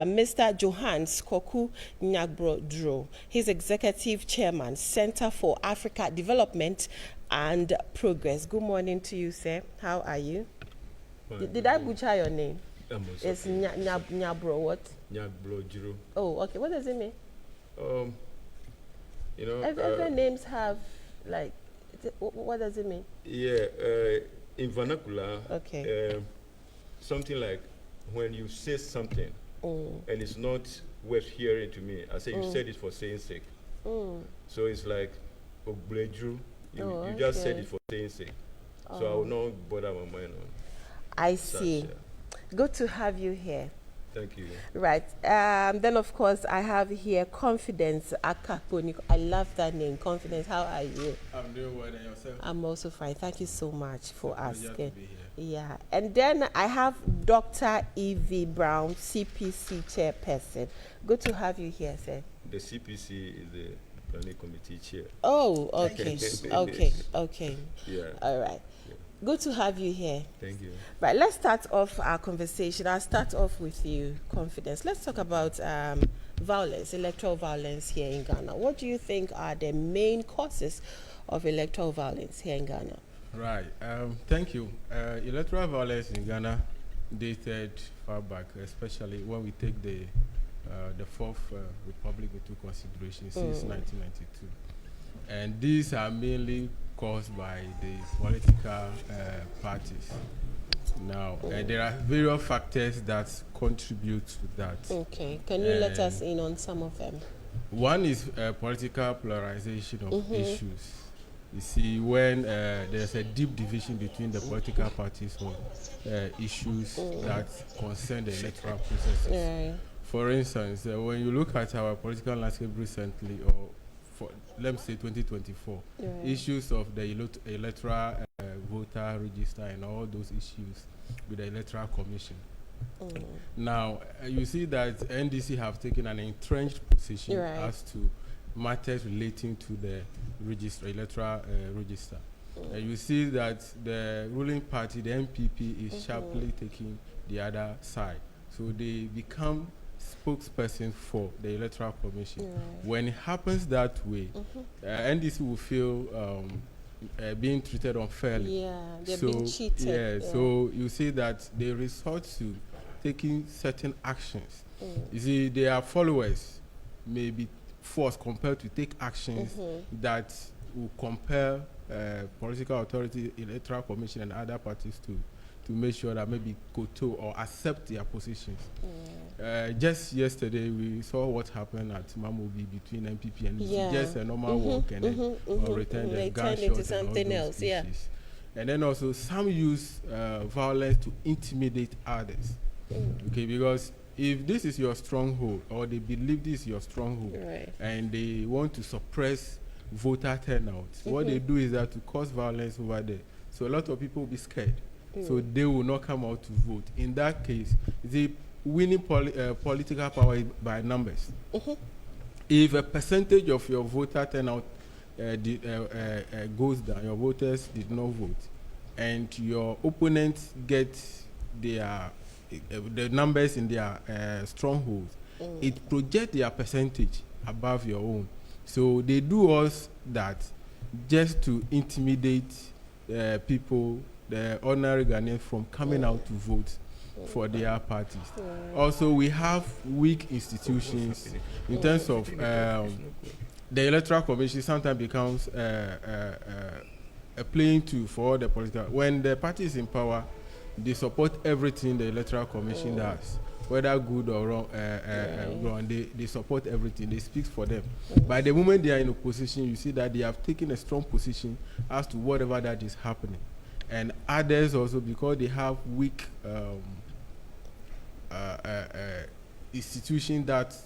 Mr. Johannes Koku Nyagbrodro. He's Executive Chairman, Center for Africa Development and Progress. Good morning to you, sir. How are you? Did I butcher your name? It's Nyabro what? Nyagbrodro. Oh, okay. What does it mean? Um, Every names have, like, what does it mean? Yeah, in vernacular, Okay. something like when you say something and it's not worth hearing to me, I say you said it for saying sake. So it's like Ogbledru. You just said it for saying sake. So I will not bother my mind on. I see. Good to have you here. Thank you. Right. Then, of course, I have here Confidence Akaponi. I love that name, Confidence. How are you? I'm doing well, and yourself? I'm also fine. Thank you so much for asking. To be here. Yeah. And then I have Dr. Evie Brown, CPC chairperson. Good to have you here, sir. The CPC is the planning committee chair. Oh, okay. Okay. Yeah. All right. Good to have you here. Thank you. Right, let's start off our conversation. I'll start off with you, Confidence. Let's talk about violence, electoral violence here in Ghana. What do you think are the main causes of electoral violence here in Ghana? Right. Thank you. Electoral violence in Ghana dated far back, especially when we take the Fourth Republic into consideration since 1992. And these are mainly caused by the political parties. Now, there are various factors that contribute to that. Okay, can you let us in on some of them? One is political polarization of issues. You see, when there's a deep division between the political parties on issues that concern the electoral processes. Yeah. For instance, when you look at our political landscape recently, or for, let me say 2024, issues of the electoral voter register and all those issues with the Electoral Commission. Now, you see that NDC have taken an entrenched position as to matters relating to the electoral register. You see that the ruling party, the NPP, is sharply taking the other side. So they become spokesperson for the Electoral Commission. When it happens that way, NDC will feel being treated unfairly. Yeah, they're being cheated. So you see that they resort to taking certain actions. You see, their followers may be forced, compelled to take actions that will compel political authority, Electoral Commission, and other parties to make sure that maybe koto or accept their positions. Just yesterday, we saw what happened at Mamobi between NPP and just a normal walk and then return the gunshot to something else. And then also some use violence to intimidate others. Okay, because if this is your stronghold, or they believe this is your stronghold, and they want to suppress voter turnout, what they do is that to cause violence over there. So a lot of people will be scared. So they will not come out to vote. In that case, the winning political power is by numbers. If a percentage of your voter turnout goes down, your voters did not vote, and your opponents get their the numbers in their strongholds, it projects their percentage above your own. So they do us that just to intimidate people, the ordinary Ghanaians, from coming out to vote for their parties. Also, we have weak institutions in terms of the Electoral Commission. Sometimes becomes a playing tool for the political. When the party is in power, they support everything the Electoral Commission does, whether good or wrong. They support everything. They speak for them. By the moment they are in opposition, you see that they have taken a strong position as to whatever that is happening. And others also, because they have weak institution that,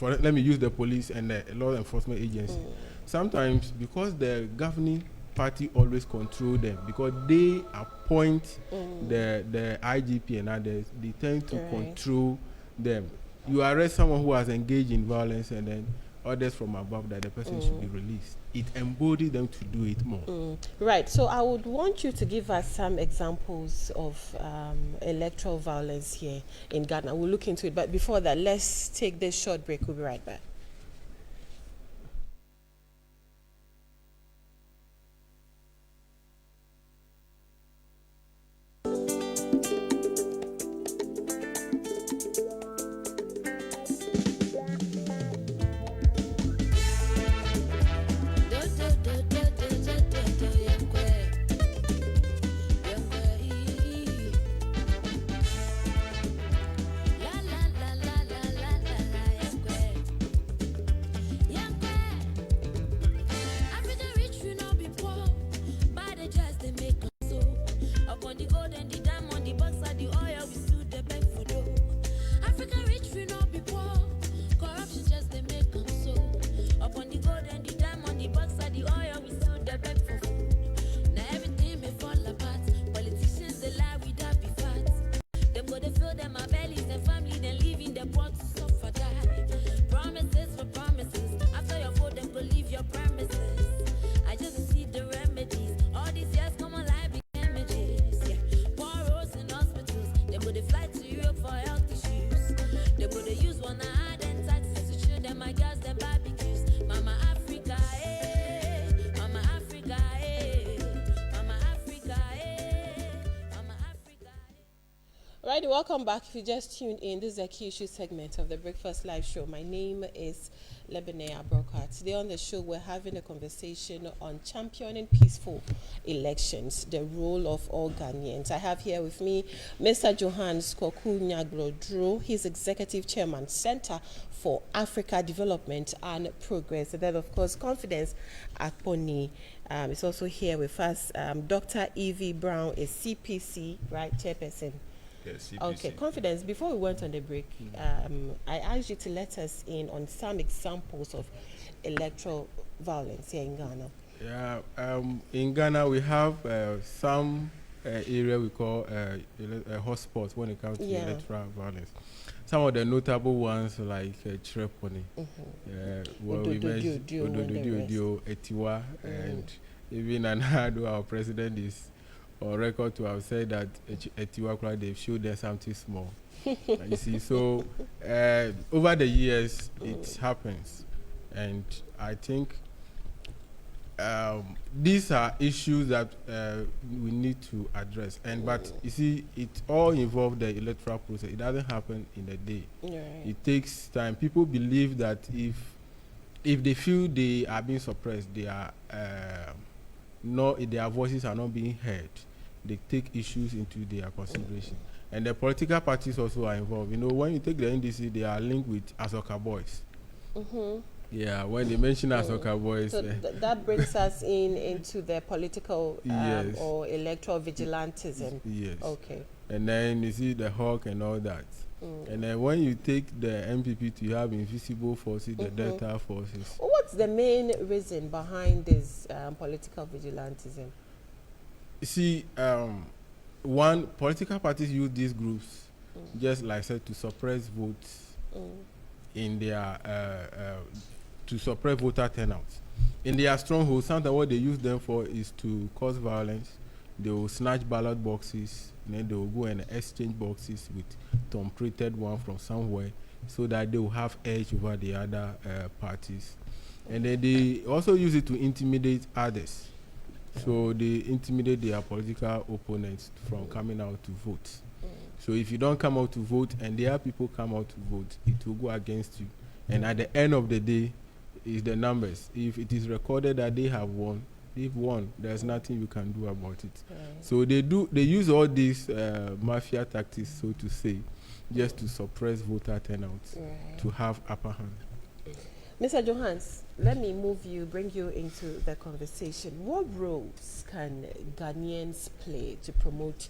let me use the police and the law enforcement agency. Sometimes, because the governing party always control them, because they appoint the IGP and others, they tend to control them. You arrest someone who has engaged in violence, and then orders from above that the person should be released. It embodies them to do it more. Right. So I would want you to give us some examples of electoral violence here in Ghana. We'll look into it. But before that, let's take this short break. We'll be right back. Right, welcome back. If you just tuned in, this is a key issue segment of the Breakfast Live Show. My name is Lebenea Brokat. Today on the show, we're having a conversation on championing peaceful elections, the role of all Ghanaians. I have here with me Mr. Johannes Kwaku Nyagbro-Duro. He's Executive Chairman, Center for Africa Development and Progress. And then, of course, Confidence Akponi is also here with us. Dr. Evie Brown is CPC, right, Chairperson? Yes, CPC. Okay, Confidence, before we went on the break, I asked you to let us in on some examples of electoral violence here in Ghana. Yeah, in Ghana we have some area we call hotspots when it comes to electoral violence. Some of the notable ones like Chireponi, where we mentioned Ododio, Etiwa, and even Anado, our president, is on record to have said that Etiwa, they've showed them something small. You see, so over the years it happens, and I think these are issues that we need to address. And but you see, it all involves the electoral process. It doesn't happen in a day. Right. It takes time. People believe that if they feel they are being suppressed, they are their voices are not being heard. They take issues into their consideration. And the political parties also are involved. You know, when you take the NDC, they are linked with Asoka Boys. Yeah, when they mention Asoka Boys. So that brings us into the political or electoral vigilantism. Yes. Okay. And then you see the Hawk and all that. And then when you take the MPP to have invisible forces, the Delta forces. What's the main reason behind this political vigilantism? You see, one, political parties use these groups, just like I said, to suppress votes in their, to suppress voter turnout. In their strongholds, sometimes what they use them for is to cause violence. They will snatch ballot boxes, and then they will go and exchange boxes with tom-printed one from somewhere, so that they will have edge over the other parties. And then they also use it to intimidate others. So they intimidate their political opponents from coming out to vote. So if you don't come out to vote and their people come out to vote, it will go against you. And at the end of the day, is the numbers. If it is recorded that they have won, they've won. There's nothing you can do about it. So they use all these mafia tactics, so to say, just to suppress voter turnout, to have upper hand. Mr. Johannes, let me bring you into the conversation. What roles can Ghanaians play to promote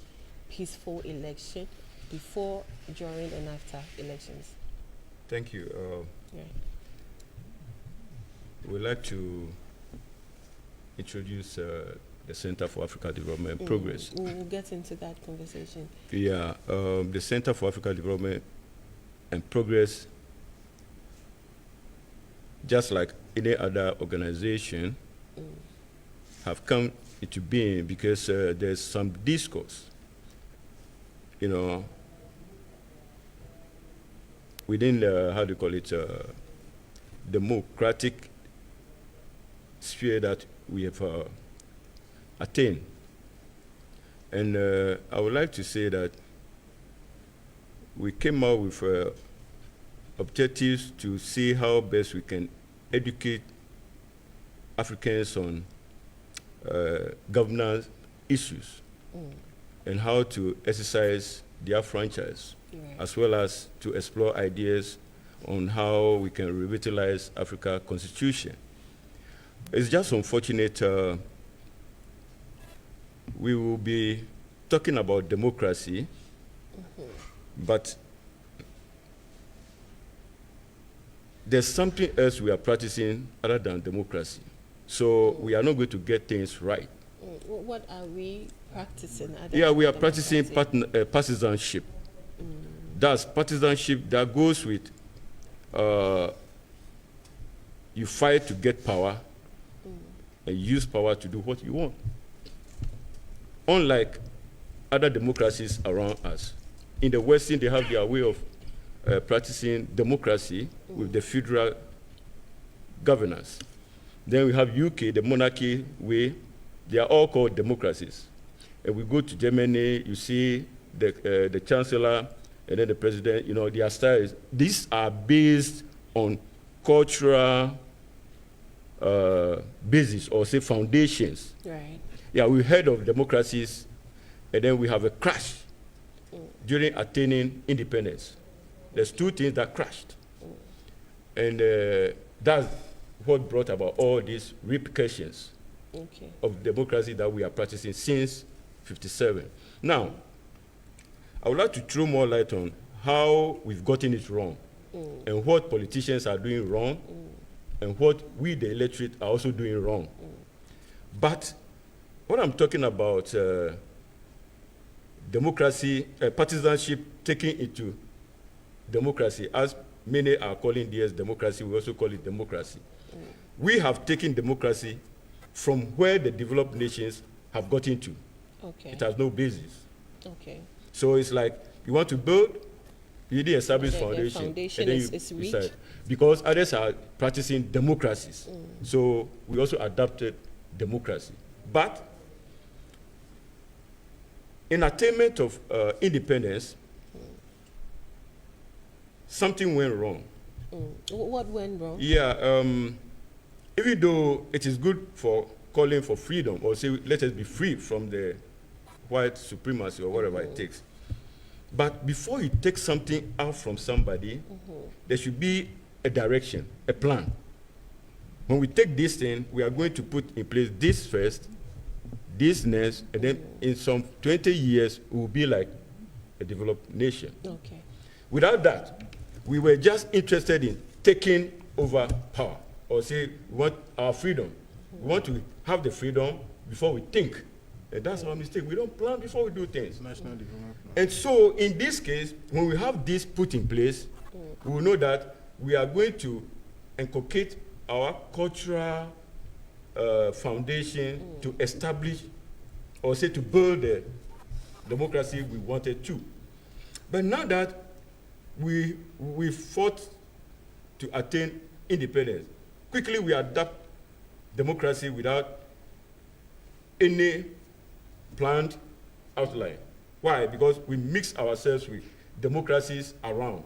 peaceful election before, during, and after elections? Thank you. We'd like to introduce the Center for Africa Development and Progress. We'll get into that conversation. Yeah, the Center for Africa Development and Progress just like any other organization, have come into being because there's some discourse, within the, how do you call it, democratic sphere that we have attained. And I would like to say that we came out with objectives to see how best we can educate Africans on governance issues and how to exercise their franchise, as well as to explore ideas on how we can revitalize Africa's constitution. It's just unfortunate we will be talking about democracy, but there's something else we are practicing other than democracy. So we are not going to get things right. What are we practicing? Yeah, we are practicing partisanship. That's partisanship that goes with you fight to get power and use power to do what you want. Unlike other democracies around us. In the West, they have their way of practicing democracy with the federal governance. Then we have UK, the monarchy way. They are all called democracies. And we go to Germany, you see the chancellor and then the president, their styles. These are based on cultural basis, or say foundations. Right. Yeah, we heard of democracies, and then we have a crash during attaining independence. There's two things that crashed. And that's what brought about all these repercussions of democracy that we are practicing since '57. Now, I would like to throw more light on how we've gotten it wrong and what politicians are doing wrong and what we, the electorate, are also doing wrong. But when I'm talking about democracy, partisanship taking into democracy, as many are calling this democracy, we also call it democracy. We have taken democracy from where the developed nations have gotten to. It has no basis. So it's like you want to build, you need establish foundation, and then you decide. Because others are practicing democracies. So we also adapted democracy. But in attainment of independence, something went wrong. What went wrong? Yeah, even though it is good for calling for freedom, or say let us be free from the white supremacy or whatever it takes. But before you take something out from somebody, there should be a direction, a plan. When we take this thing, we are going to put in place this first, this next, and then in some 20 years, we will be like a developed nation. Without that, we were just interested in taking over power, or say we want our freedom. We want to have the freedom before we think. And that's our mistake. We don't plan before we do things. National development plan. And so in this case, when we have this put in place, we will know that we are going to inculcate our cultural foundation to establish, or say to build the democracy we wanted to. But now that we fought to attain independence, quickly we adapt democracy without any planned outline. Why? Because we mix ourselves with democracies around.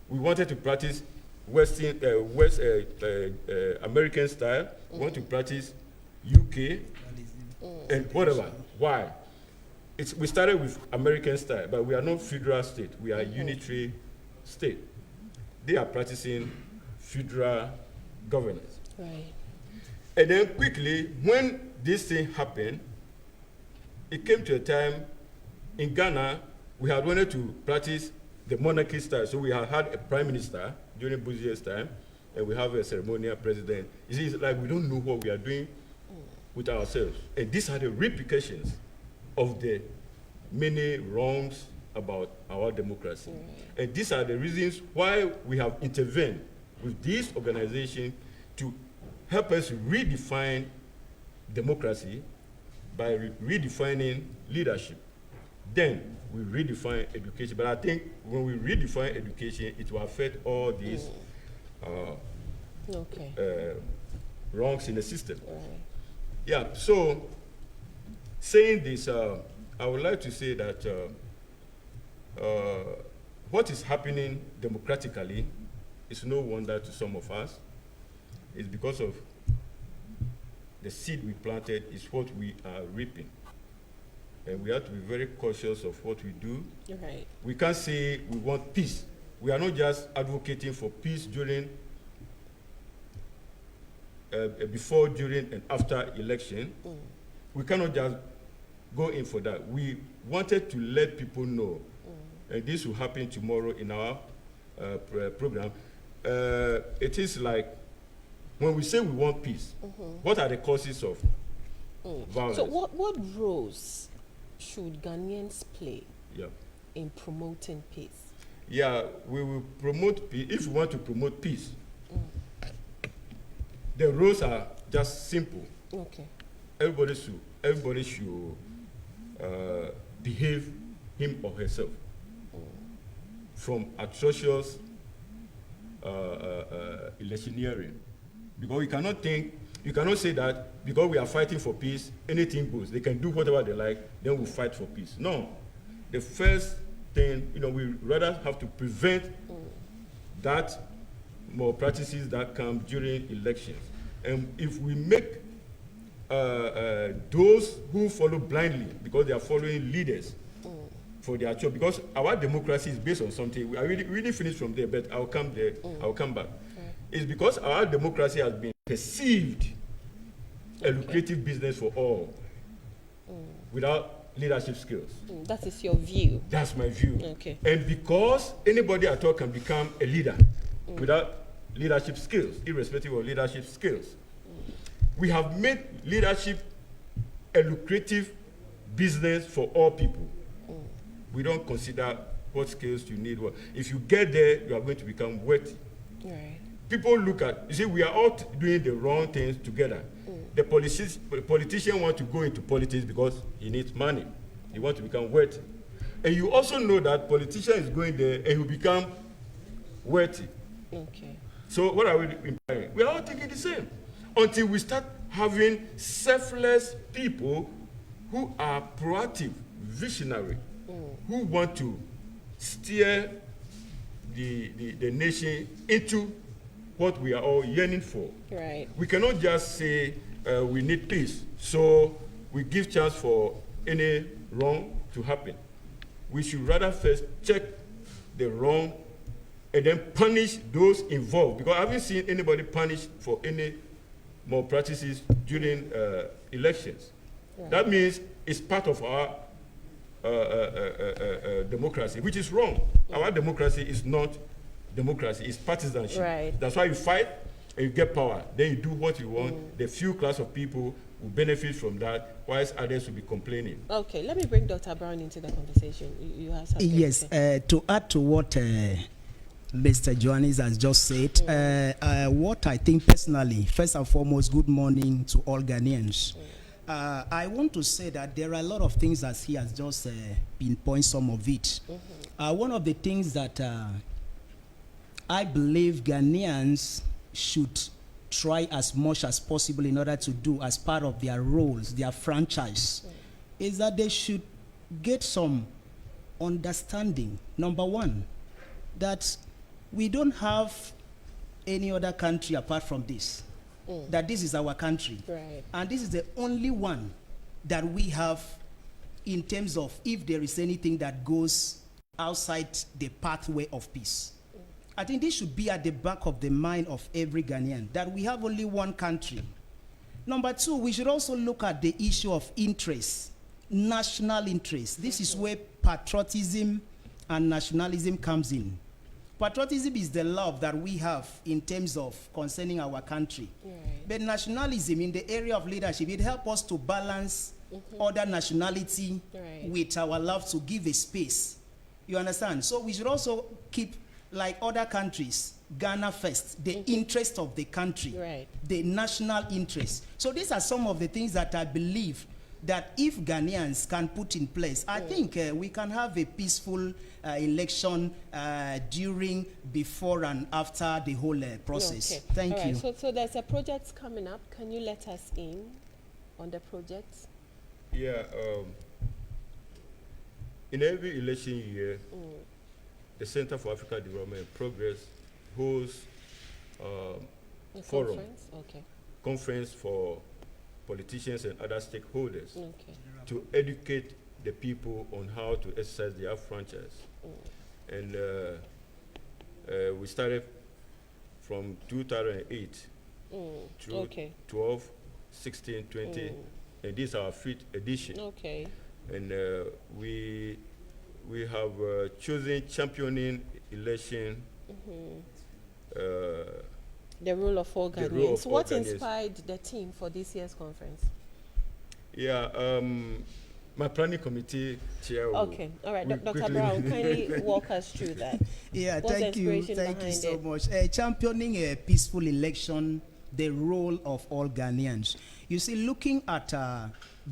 We wanted to practice Western, American style. We want to practice UK and whatever. Why? We started with American style, but we are not federal state. We are a unitary state. They are practicing federal governance. And then quickly, when this thing happened, it came to a time in Ghana, we had wanted to practice the monarchy style. So we had a prime minister during Bozier's time, and we have a ceremonial president. You see, it's like we don't know what we are doing with ourselves. And these are the repercussions of the many wrongs about our democracy. And these are the reasons why we have intervened with this organization to help us redefine democracy by redefining leadership. Then we redefine education. But I think when we redefine education, it will affect all these wrongs in the system. Right. Yeah, so saying this, I would like to say that what is happening democratically is no wonder to some of us. It's because of the seed we planted is what we are reaping. And we have to be very cautious of what we do. Right. We can't say we want peace. We are not just advocating for peace during, before, during, and after election. We cannot just go in for that. We wanted to let people know, and this will happen tomorrow in our program. It is like, when we say we want peace, what are the causes of violence? So what roles should Ghanaians play in promoting peace? Yeah, we will promote peace. If we want to promote peace, the roles are just simple. Okay. Everybody should behave him or herself. From atrocious electioneering. Because you cannot say that because we are fighting for peace, anything goes. They can do whatever they like, then we'll fight for peace. No. The first thing, we rather have to prevent that more practices that come during elections. And if we make those who follow blindly, because they are following leaders for their job, because our democracy is based on something. I really finished from there, but I'll come there. I'll come back. It's because our democracy has been perceived a lucrative business for all without leadership skills. That is your view. That's my view. Okay. And because anybody at all can become a leader without leadership skills, irrespective of leadership skills, we have made leadership a lucrative business for all people. We don't consider what skills you need. If you get there, you are going to become wealthy. Right. People look at, you see, we are all doing the wrong things together. The politician wants to go into politics because he needs money. He wants to become wealthy. And you also know that politician is going there and he'll become wealthy. Okay. So what are we implying? We are all thinking the same. Until we start having selfless people who are proactive, visionary, who want to steer the nation into what we are all yearning for. Right. We cannot just say we need peace, so we give chance for any wrong to happen. We should rather first check the wrong and then punish those involved, because I haven't seen anybody punished for any more practices during elections. Right. That means it's part of our democracy, which is wrong. Our democracy is not democracy, it's partisanship. Right. That's why you fight and you get power. Then you do what you want. The few class of people will benefit from that, whilst others will be complaining. Okay, let me bring Dr. Brown into the conversation. You have something Yes, to say. to add to what Mr. Johannes has just said, what I think personally, first and foremost, good morning to all Ghanaians. I want to say that there are a lot of things, as he has just pinpointed some of it. One of the things that I believe Ghanaians should try as much as possible in order to do as part of their roles, their franchise, is that they should get some understanding. Number one, that we don't have any other country apart from this. That this is our country. Right. And this is the only one that we have in terms of if there is anything that goes outside the pathway of peace. I think this should be at the back of the mind of every Ghanaian, that we have only one country. Number two, we should also look at the issue of interest, national interest. This is where patriotism and nationalism comes in. Patriotism is the love that we have in terms of concerning our country. Right. But nationalism in the area of leadership, it helps us to balance other nationality with our love to give a space. You understand? So we should also keep, like other countries, Ghana first, the interest of the country, Right. the national interest. So these are some of the things that I believe that if Ghanaians can put in place, I think we can have a peaceful election during, before, and after the whole process. Okay. Thank All right. you. So there's a project coming up. Can you let us in on the project? Yeah. In every election year, the Center for African Development and Progress holds The forum, conference? Okay. conference for politicians and other stakeholders Okay. to educate the people on how to exercise their franchise. And we started from 2008 through Okay. 12, 16, 20, and this is our 5th edition. Okay. And we have chosen championing election. The role of all The role Ghanaians. of all What Ghanaians. inspired the team for this year's conference? Yeah, my planning committee chair. will- Okay. All right. will Dr. quickly- Brown, kindly walk us through that. Yeah, What's the thank you. inspiration Thank you behind so it? much. Championing a peaceful election, the role of all Ghanaians. You see, looking at,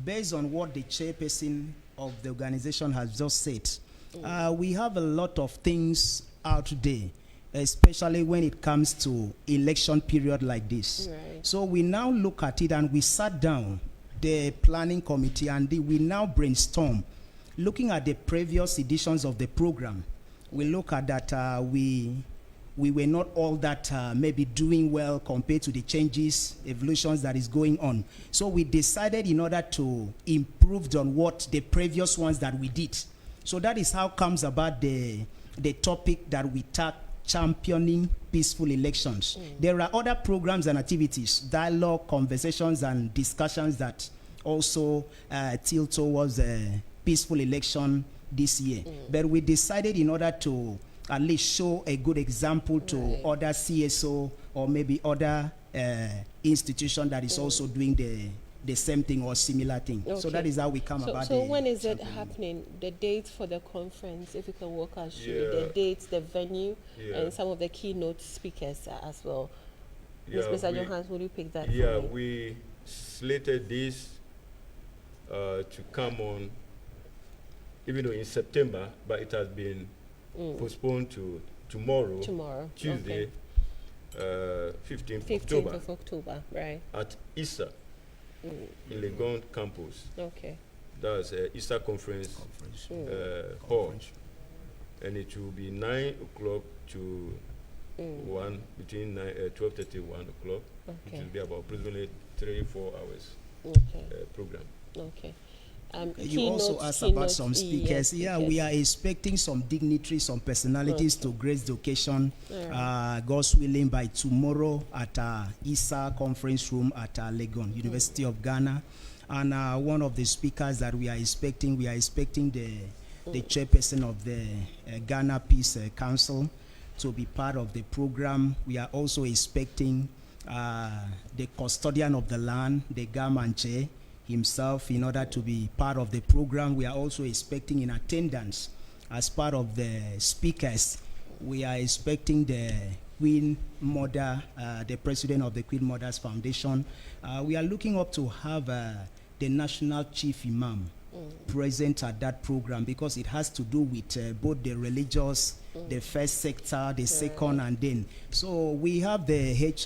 based on what the chairperson of the organization has just said, we have a lot of things out there, especially when it comes to election period like this. Right. So we now look at it and we sat down, the planning committee, and we now brainstorm, looking at the previous editions of the program. We look at that we were not all that maybe doing well compared to the changes, evolutions that is going on. So we decided in order to improve on what the previous ones that we did. So that is how comes about the topic that we tag championing peaceful elections. There are other programs and activities, dialogue, conversations, and discussions that also tilt towards a peaceful election this year. But we decided in order to at least show a good example to Right. other CSO or maybe other institution that is also doing the same thing or similar thing. So Okay. that is how we come So, about so the when is it championing. happening? The date for the conference, if you can walk us through Yeah. the dates, the venue, Yeah. and some of the keynote speakers as well. Yeah, Mr. we- Johannes, will you pick that Yeah, for me? we slated this to come on, even though in September, but it has been postponed to tomorrow, Tomorrow. Tuesday, Okay. 15th 15th October, of October, right. at ISA in Legon campus. Okay. That's ISA conference hall, and it will be 9 o'clock to 1, between 12:30 and 1 o'clock. It Okay. will be about approximately 3-4 hours Okay. program. Okay. You also asked about some speakers. Yeah, we are expecting some dignitaries, some personalities to grace the occasion. God's willing, by tomorrow at ISA conference room at Legon, University of Ghana. And one of the speakers that we are expecting the chairperson of the Ghana Peace Council to be part of the program. We are also expecting the custodian of the land, the Gamanche himself, in order to be part of the program. We are also expecting in attendance as part of the speakers. We are expecting the Queen Mother, the president of the Queen Mothers Foundation. We are looking up to have the national chief imam present at that program, because it has to do with both the religious, the first sector, the second, and then. So we have the head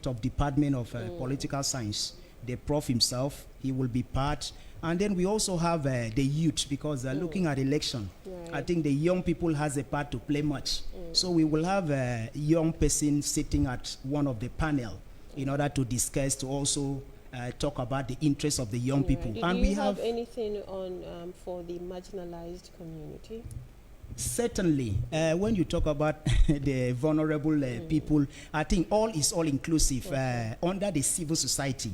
of Department of Political Science, the prof himself. He will be part. And then we also have the youth, because looking at election, I think the young people has a part to play much. So we will have a young person sitting at one of the panel in order to discuss, to also talk about the interests of the young people. Do And you we have anything on for the marginalized community? Certainly, when you talk about the vulnerable people, I think all is all inclusive. Under the civil society,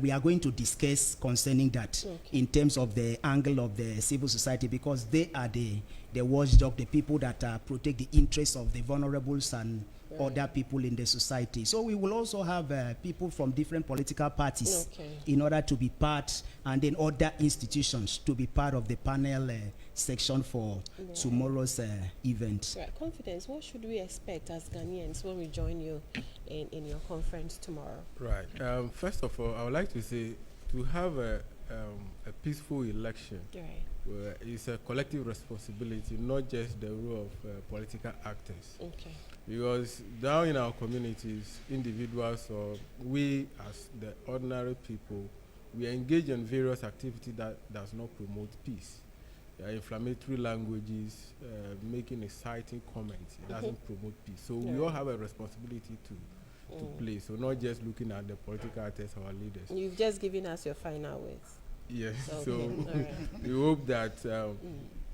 we are going to discuss concerning that in terms of the angle of the civil society, because they are the the watchdog, the people that protect the interests of the vulnerables and other people in the society. So we will also have people from different political parties in order to be part, and then other institutions to be part of the panel section for tomorrow's event. Right. Confidence, what should we expect as Ghanaians when we join you in your conference tomorrow? Right. First of all, I would like to say to have a peaceful election is a collective responsibility, not just the role of political actors. Okay. Because down in our communities, individuals or we as the ordinary people, we engage in various activities that does not promote peace. Inflammatory languages, making exciting comments, it doesn't promote peace. So we all have a responsibility to play. So not just looking at the political actors, our leaders. You've just given us your final words. Yes. Okay. So we hope that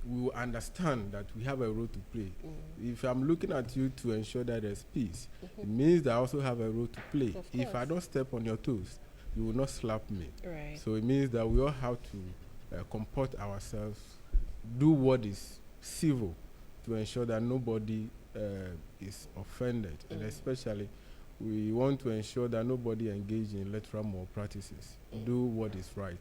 we will understand that we have a role to play. If I'm looking at you to ensure that there's peace, it means that I also have a role to play. If I don't step on your toes, you will not slap me. Right. So it means that we all have to comport ourselves, do what is civil to ensure that nobody is offended, and especially we want to ensure that nobody engage in lateral malpractices. Do what is right,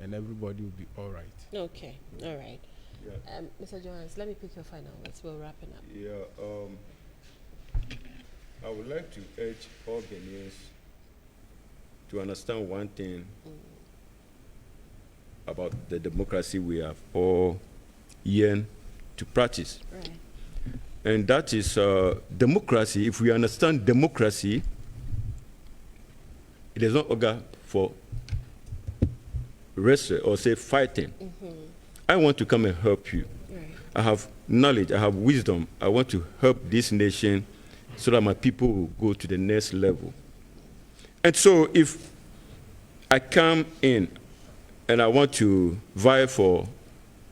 and everybody will be all right. Okay. All right. Yeah. Mr. Johannes, let me pick your final words. We're wrapping up. Yeah, I would like to urge all Ghanaians to understand one thing about the democracy we have all yearn to practice. Right. And that is democracy. If we understand democracy, it is not organ for wrestling or say fighting. I want to come and help you. Right. I have knowledge, I have wisdom. I want to help this nation so that my people will go to the next level. And so if I come in and I want to vie for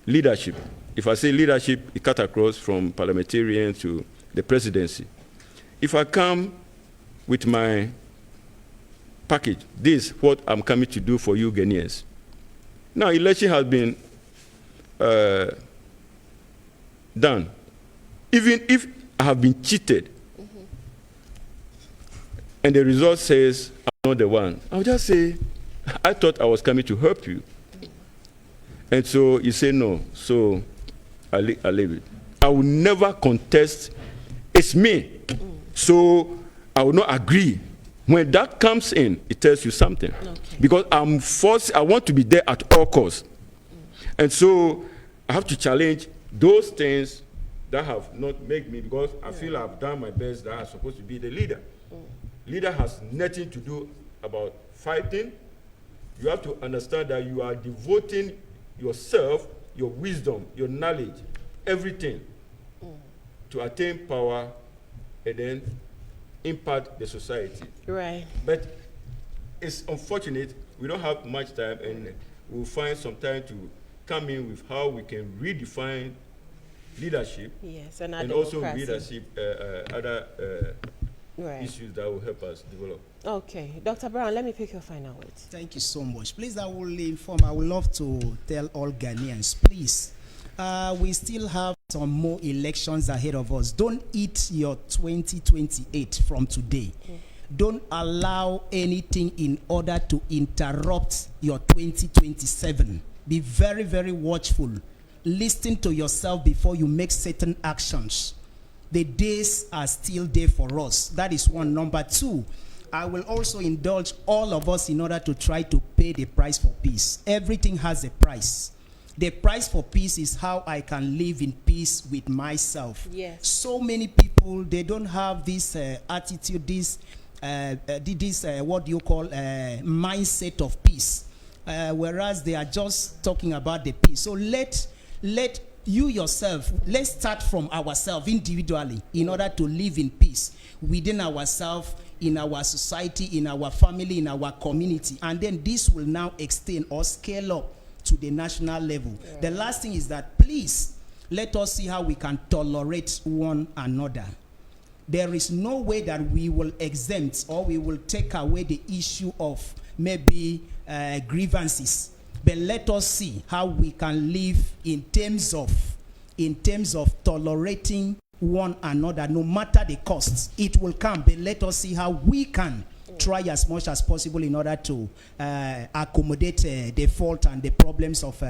leadership, if I say leadership, it cut across from parliamentarian to the presidency. If I come with my package, this is what I'm coming to do for you Ghanaians. Now, election has been done. Even if I have been cheated, and the result says I'm not the one, I'll just say, I thought I was coming to help you. And so you say no, so I leave it. I will never contest, it's me. So I will not agree. When that comes in, it tells you something. Okay. Because I'm forced, I want to be there at all costs. And so I have to challenge those things that have not made me, because I feel I've done my best, that I'm supposed to be the leader. Leader has nothing to do about fighting. You have to understand that you are devoting yourself, your wisdom, your knowledge, everything to attain power and then impact the society. Right. But it's unfortunate we don't have much time, and we'll find some time to come in with how we can redefine leadership. Yes, and democracy. also leadership, other Right. issues that will help us develop. Okay. Dr. Brown, let me pick your final words. Thank you so much. Please, I will inform, I would love to tell all Ghanaians, please, we still have some more elections ahead of us. Don't eat your 2028 from today. Don't allow anything in order to interrupt your 2027. Be very, very watchful. Listen to yourself before you make certain actions. The days are still there for us. That is one. Number two, I will also indulge all of us in order to try to pay the price for peace. Everything has a price. The price for peace is how I can live in peace with myself. Yes. So many people, they don't have this attitude, this what do you call mindset of peace, whereas they are just talking about the peace. So let you yourself, let's start from ourselves individually in order to live in peace within ourselves, in our society, in our family, in our community, and then this will now extend or scale up to the national level. Yeah. The last thing is that, please, let us see how we can tolerate one another. There is no way that we will exempt or we will take away the issue of maybe grievances. But let us see how we can live in terms of in terms of tolerating one another, no matter the costs. It will come, but let us see how we can try as much as possible in order to accommodate the fault and the problems of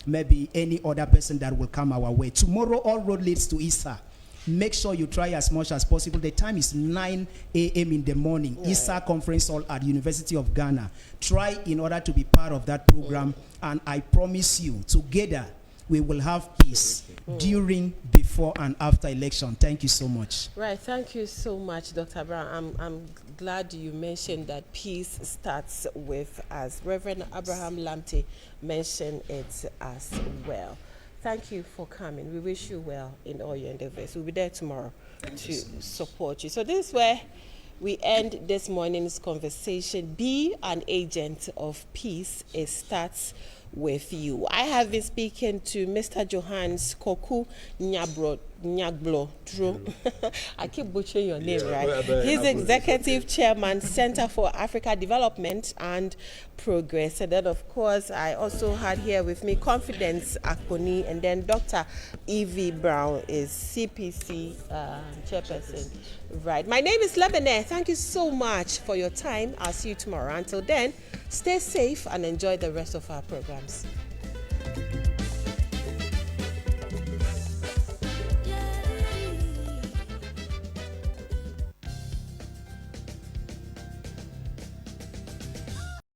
maybe any other person that will come our way. Tomorrow, all road leads to Issa. Make sure you try as much as possible. The time is 9 a.m. in the morning. Issa Conference Hall at University of Ghana. Try in order to be part of that program, and I promise you, together we will have peace during, before, and after election. Thank you so much. Right, thank you so much, Dr. Brown. I'm glad you mentioned that peace starts with us. Reverend Abraham Lamptey mentioned it as well. Thank you for coming. We wish you well in all your endeavors. We'll be there tomorrow to support you. So this is where we end this morning's conversation. Be an agent of peace. It starts with you. I have been speaking to Mr. Johannes Koku Nyagblo Dro. I keep butchering your name, right? He's Executive Chairman, Center for Africa Development and Progress. And then, of course, I also had here with me Confidence Akponi, and then Dr. Evie Brown is CPC Chairperson. Right. My name is Lebanon. Thank you so much for your time. I'll see you tomorrow. Until then, stay safe and enjoy the rest of our programs.